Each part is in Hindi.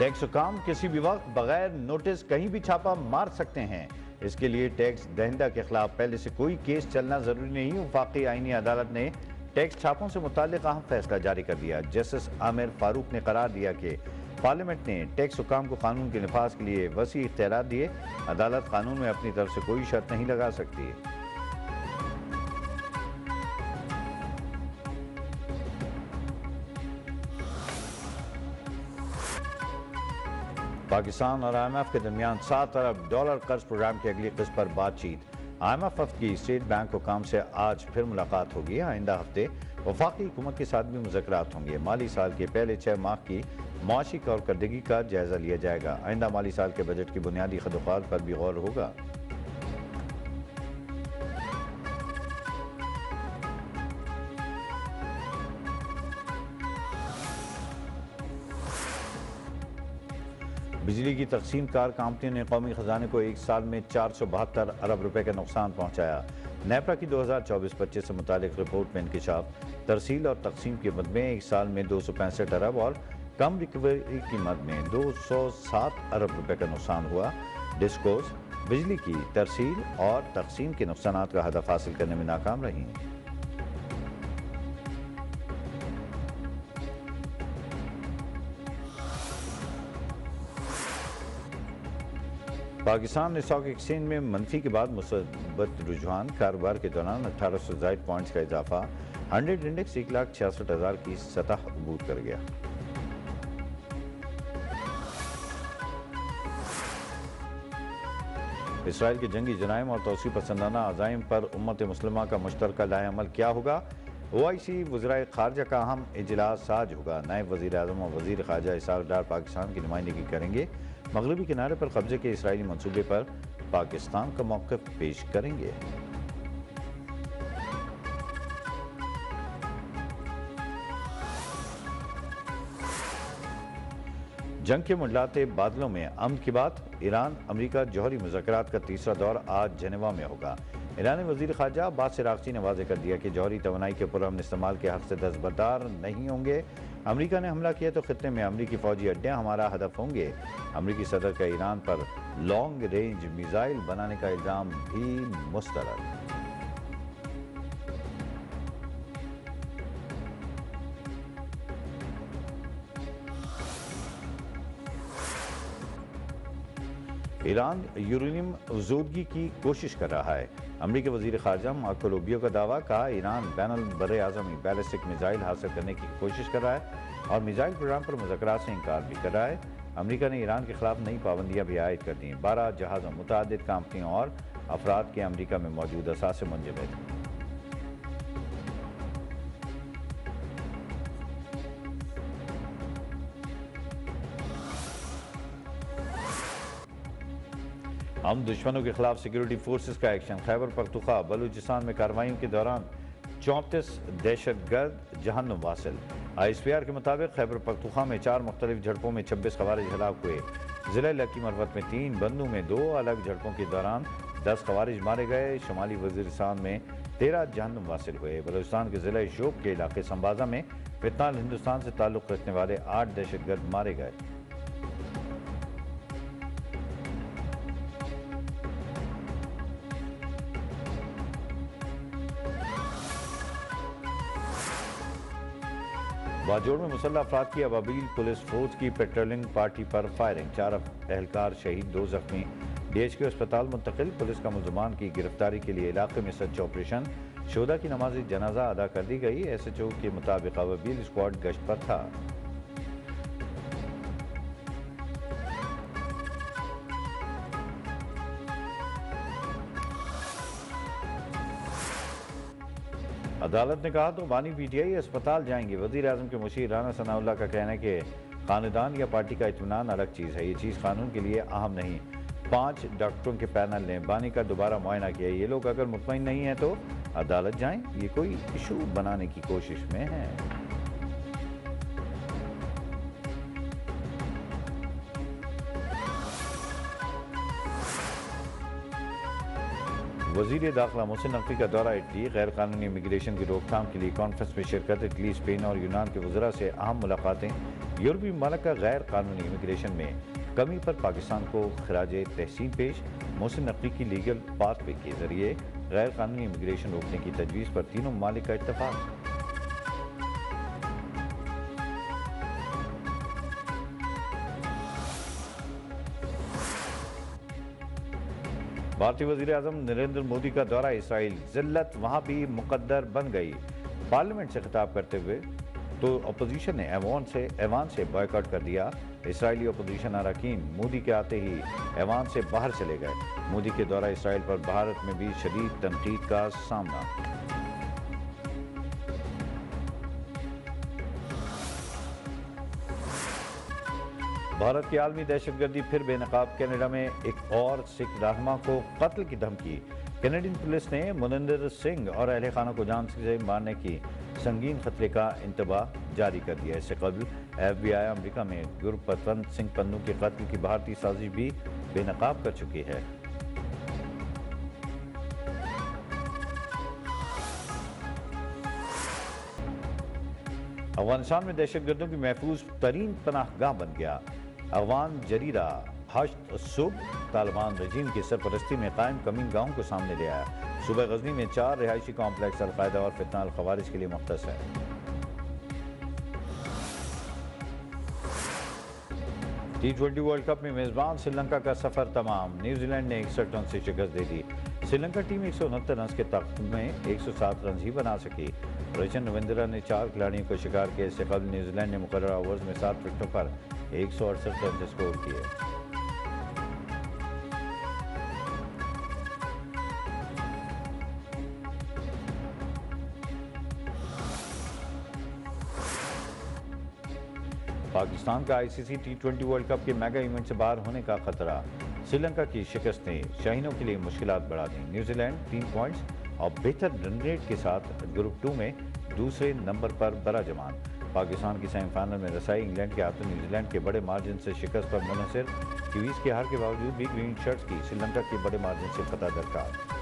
टैक्स हुकाम किसी भी वक्त बगैर नोटिस कहीं भी छापा मार सकते हैं। इसके लिए टैक्स दहिंदा के खिलाफ पहले से कोई केस चलना जरूरी नहीं। वफाकी आईनी अदालत ने टैक्स छापों से मुताल्लिक अहम फैसला जारी कर दिया। जस्टिस आमिर फारूक ने करार दिया कि पार्लियामेंट ने टैक्स हुकाम को कानून के नफाज के लिए वसी इख्तियारात दिए। अदालत कानून में अपनी तरफ से कोई शर्त नहीं लगा सकती। पाकिस्तान और IMF के दरमियान $7 अरब कर्ज प्रोग्राम की अगली किस्त पर बातचीत। IMF की स्टेट बैंक हुकाम से आज फिर मुलाकात होगी। आइंदा हफ्ते वफाकी हुकूमत के साथ भी मुज़ाकरात होंगे। माली साल के पहले 6 माह की मुआशी कारकर्दगी का जायजा लिया जाएगा। आइंदा माली साल के बजट की बुनियादी खदुखात पर भी गौर होगा। बिजली की तकसीम कार कंपनी ने कौमी खजाने को एक साल में 472 अरब रुपए का नुकसान पहुंचाया। नेपरा की 2024-25 से मुतालिक रिपोर्ट में इंकशाफ। तरसील और तकसीम की मद में एक साल में 265 अरब और कम रिकवरी की मद में 207 अरब रुपए का नुकसान हुआ। डिस्कोस बिजली की तरसील और तकसीम के नुकसान का हदफ हासिल करने में नाकाम रही। पाकिस्तान ने स्टॉक एक्सचेंज में मनफी के बाद मुसब्बत रुझान। कारोबार के दौरान 1800 जायद पॉइंट्स का इजाफा। 100 इंडेक्स 1,66,000 की सतह अबूर कर गया। इसराइल के जंगी जराइम और तौसीफ पसंदाना अज़ाइम पर उम्मत मुस्लिमा का मुश्तरका लाएअमल क्या होगा। OIC वज़राए ख़ारजा का अहम इजलास आज होगा। नायब वज़ीर आज़म और वज़ीर ख़ारजा इसहाक़ डार पाकिस्तान की नुमाइंदगी करेंगे। मगरबी किनारे पर कब्जे के इसराइली मंसूबे पर पाकिस्तान का मौक़िफ़ पेश करेंगे। जंग के मुंडलाते बादलों में अमन की बात। ईरान अमरीका जौहरी मुज़ाकरात का तीसरा दौर आज जेनेवा में होगा। ईरानी वज़ीर ख़ारजा अब्बास अराग़ची ने वाज़ेह कर दिया कि जौहरी तवानाई के पुरअमन इस्तेमाल के हक़ से दस्तबरदार नहीं होंगे। अमरीका ने हमला किया तो खित्ते में अमरीकी फ़ौजी अड्डे हमारा हदफ होंगे। अमरीकी सदर का ईरान पर लॉन्ग रेंज मिसाइल बनाने का इल्ज़ाम भी मुस्तरद। ईरान यूरेनियम अफज़ूदगी की कोशिश कर रहा है। अमरीकी वज़ीर ख़ारजा मार्को रूबियो का दावा। कहा ईरान बैनुल बर्र-ए-आज़मी बैलिस्टिक मिसाइल हासिल करने की कोशिश कर रहा है और मिसाइल प्रोग्राम पर मुज़ाकरात से इनकार भी कर रहा है। अमरीका ने ईरान के खिलाफ नई पाबंदियां भी आयद कर दी। 12 जहाज़ों, मुतअद्दिद कंपनियों और अफराद के अमरीका में मौजूद असासे मुंजमद। हम दुश्मनों के खिलाफ सिक्योरिटी फोर्सेस का एक्शन। खैबर पख्तूनख्वा बलूचिस्तान में कार्रवाइयों के दौरान 34 दहशतगर्द जहन्नुम वासिल। ISPR के मुताबिक खैबर पख्तूनख्वा में 4 मुख्तलिफ झड़पों में 26 खवारिज हलाक हुए। ज़िला लकी मरवत में 3, बंदू में 2 अलग झड़पों के दौरान 10 खवारिज मारे गए। शुमाली वज़ीरिस्तान में 13 जहन्नुम वासिल हुए। बलूचिस्तान के ज़िला शोक के इलाके संबाजा में फितनाल हिंदुस्तान से ताल्लुक़ रखने वाले 8 दहशतगर्द मारे गए। बाजोड़ में मुसल्लह अफराद की अबाबील। पुलिस फोर्स की पेट्रोलिंग पार्टी पर फायरिंग। 4 एहलकार शहीद, 2 जख्मी। DHQ अस्पताल मुंतकिल। पुलिस का मुलजमान की गिरफ्तारी के लिए इलाके में सर्च ऑपरेशन। शोधा की नमाज़ी जनाजा अदा कर दी गई। SHO के मुताबिक अबाबील स्क्वाड गश्त पर था। अदालत ने कहा तो बानी PTI अस्पताल जाएंगे। वज़ीर आज़म के मुशीर राना सनाउल्लाह का कहना है कि खानदान या पार्टी का इत्मीनान अलग चीज़ है। ये चीज़ कानून के लिए अहम नहीं। 5 डॉक्टरों के पैनल ने बानी का दोबारा मुआयना किया। ये लोग अगर मुतमईन नहीं है तो अदालत जाएं। ये कोई इशू बनाने की कोशिश में है। वज़ीर दाखिला मोहसिन नकवी का दौरा इटली। गैर कानूनी इमिग्रेशन की रोकथाम के लिए कॉन्फ्रेंस में शिरकत। इटली, स्पेन और यूनान के वज़रा से अहम मुलाकातें। यूरोपीय ममालिक का गैर कानूनी इमिग्रेशन में कमी पर पाकिस्तान को खराज तहसीन पेश। मोहसिन नकवी की लीगल पाथवे के जरिए गैर कानूनी इमिग्रेशन रोकने की तजवीज़ पर तीनों ममालिक का इत्तफाक। भारतीय वज़ीर आज़म नरेंद्र मोदी का दौरा इसराइल, जिल्लत वहाँ भी मुकद्दर बन गई। पार्लियामेंट से खिताब करते हुए तो अपोजिशन ने ऐवान से बॉयकॉट कर दिया। इसराइली अपोजिशन अरकान मोदी के आते ही ऐवान से बाहर चले गए। मोदी के दौरा इसराइल पर भारत में भी शदीद तनकीद का सामना। भारत की आलमी दहशतगर्दी फिर बेनकाब। कनाडा में एक और सिख रहनुमा को कत्ल की धमकी। कैनेडियन पुलिस ने मुनिंदर सिंह और अहले खाना को जान से मारने की संगीन खतरे का इंतबाह जारी कर दिया। इससे कबल FBI अमेरिका में गुरपतवंत सिंह पन्नू के कत्ल की भारतीय साजिश भी बेनकाब कर चुकी है। अफगानिस्तान में दहशतगर्दों की महफूज तरीन पनाहगाह बन गया। अफगान जरीरा हश्द सुब तालिबान रजीम की सरपरस्ती में कायम कमीन गाहों को सामने ले आया। सुबह गजनी में 4 रिहायशी कॉम्प्लेक्स अलकायदा और फितना अल खवारिज के लिए मुख्तस है। T20 वर्ल्ड कप में मेजबान श्रीलंका का सफर तमाम। न्यूजीलैंड ने 61 रन से शिकस्त दे दी। श्रीलंका टीम 169 रन के तख्त में 107 रन ही बना सकी। रचन रविंद्रा ने 4 खिलाड़ियों को शिकार किया। इससे कबल न्यूजीलैंड ने मुकर्रर ओवर्स में 7 विकेटों पर 168 रन स्कोर किए। पाकिस्तान का ICC T20 वर्ल्ड कप के मेगा इवेंट से बाहर होने का खतरा। श्रीलंका की शिकस्त ने शाहीनों के लिए मुश्किलात बढ़ा दी। न्यूजीलैंड 3 पॉइंट्स और बेहतर रन रेट के साथ ग्रुप 2 में दूसरे नंबर पर बराजमान। पाकिस्तान की सेमीफाइनल में रसाई। इंग्लैंड के हाथों न्यूजीलैंड के बड़े मार्जिन से शिकस्त पर मुनहसर। किवीज के हार के बावजूद भी ग्रीन शर्ट्स की श्रीलंका के बड़े मार्जिन से फतह दरकार।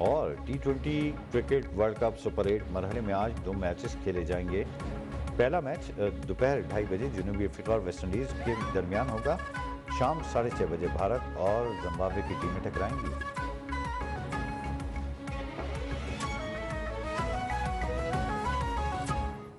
और T20 cricket world cup super 8 मरहले में आज 2 मैचेस खेले जाएंगे। पहला मैच दोपहर 2:30 बजे जनूबी अफ्रीका और वेस्ट इंडीज के दरमियान होगा। शाम 6:30 बजे भारत और जिम्बाब्वे की टीमें टकराएंगी।